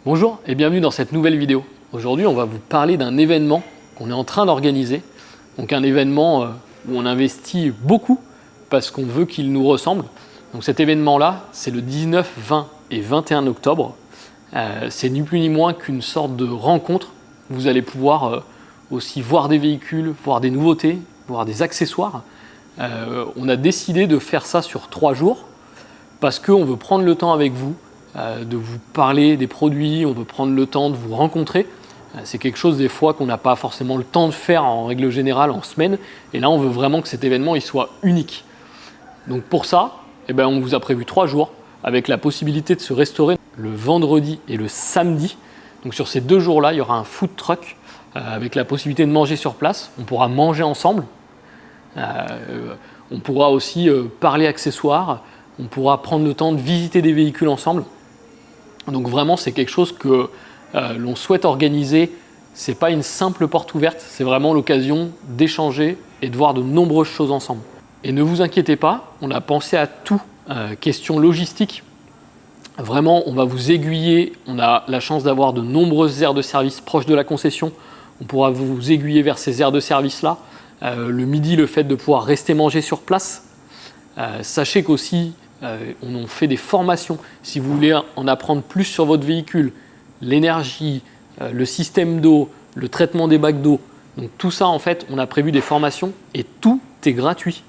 Bonjour et bienvenue dans cette nouvelle vidéo. Aujourd'hui, on va vous parler d'un événement qu'on est en train d'organiser. Donc un événement où on investit beaucoup parce qu'on veut qu'il nous ressemble. Donc cet événement-là, c'est le 19, 20 et 21 octobre. C'est ni plus ni moins qu'une sorte de rencontre. Vous allez pouvoir aussi voir des véhicules, voir des nouveautés, voir des accessoires. On a décidé de faire ça sur 3 jours parce qu'on veut prendre le temps avec vous, de vous parler des produits, on veut prendre le temps de vous rencontrer. C'est quelque chose des fois qu'on n'a pas forcément le temps de faire en règle générale en semaine. Et là, on veut vraiment que cet événement il soit unique. Donc pour ça, on vous a prévu 3 jours avec la possibilité de se restaurer le vendredi et le samedi. Donc sur ces 2 jours-là, il y aura un food truck avec la possibilité de manger sur place. On pourra manger ensemble. On pourra aussi parler accessoires. On pourra prendre le temps de visiter des véhicules ensemble. Donc vraiment, c'est quelque chose que l'on souhaite organiser. Ce n'est pas une simple porte ouverte, c'est vraiment l'occasion d'échanger et de voir de nombreuses choses ensemble. Et ne vous inquiétez pas, on a pensé à tout. Question logistique, vraiment, on va vous aiguiller. On a la chance d'avoir de nombreuses aires de service proches de la concession. On pourra vous aiguiller vers ces aires de service-là. Le midi, le fait de pouvoir rester manger sur place. Sachez qu'aussi, on fait des formations. Si vous voulez en apprendre plus sur votre véhicule, l'énergie, le système d'eau, le traitement des bacs d'eau. Donc tout ça, en fait, on a prévu des formations et tout est gratuit.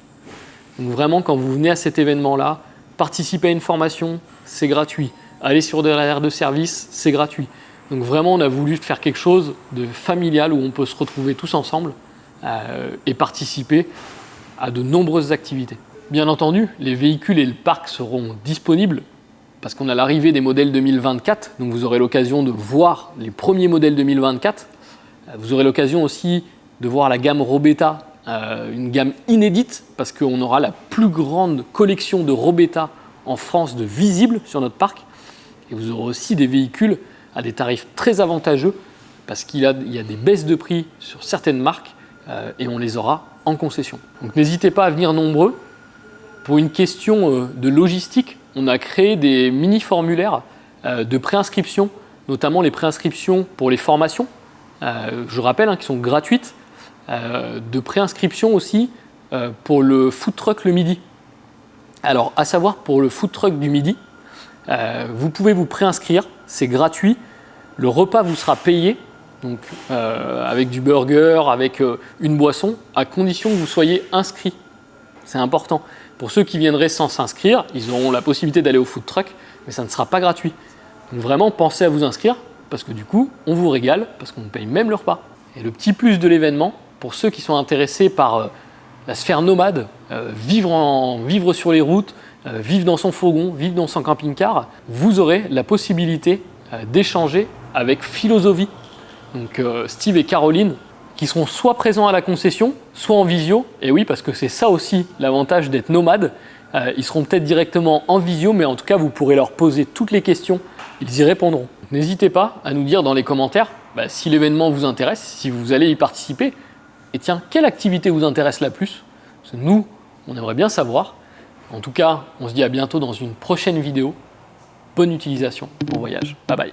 Donc vraiment, quand vous venez à cet événement-là, participez à une formation, c'est gratuit. Aller sur de l'aire de service, c'est gratuit. Donc vraiment, on a voulu faire quelque chose de familial où on peut se retrouver tous ensemble et participer à de nombreuses activités. Bien entendu, les véhicules et le parc seront disponibles parce qu'on a l'arrivée des modèles 2024. Donc vous aurez l'occasion de voir les premiers modèles 2024. Vous aurez l'occasion aussi de voir la gamme Robetta, une gamme inédite parce qu'on aura la plus grande collection de Robetta en France de visibles sur notre parc. Et vous aurez aussi des véhicules à des tarifs très avantageux parce qu'il y a des baisses de prix sur certaines marques et on les aura en concession. Donc n'hésitez pas à venir nombreux. Pour une question de logistique, on a créé des mini-formulaires de préinscription, notamment les préinscriptions pour les formations, je rappelle, qui sont gratuites, de préinscription aussi pour le food truck le midi. Alors, à savoir pour le food truck du midi, vous pouvez vous préinscrire, c'est gratuit, le repas vous sera payé, donc avec du burger, avec une boisson, à condition que vous soyez inscrit. C'est important. Pour ceux qui viendraient sans s'inscrire, ils auront la possibilité d'aller au food truck, mais ça ne sera pas gratuit. Donc vraiment, pensez à vous inscrire, parce que du coup, on vous régale, parce qu'on paye même le repas. Et le petit plus de l'événement, pour ceux qui sont intéressés par la sphère nomade, vivre sur les routes, vivre dans son fourgon, vivre dans son camping-car, vous aurez la possibilité d'échanger avec Philosophie. Donc Steve et Caroline, qui seront soit présents à la concession, soit en visio. Et oui, parce que c'est ça aussi l'avantage d'être nomade. Ils seront peut-être directement en visio, mais en tout cas, vous pourrez leur poser toutes les questions. Ils y répondront. N'hésitez pas à nous dire dans les commentaires si l'événement vous intéresse, si vous allez y participer. Et tiens, quelle activité vous intéresse la plus? Parce que nous, on aimerait bien savoir. En tout cas, on se dit à bientôt dans une prochaine vidéo. Bonne utilisation, bon voyage. Bye bye.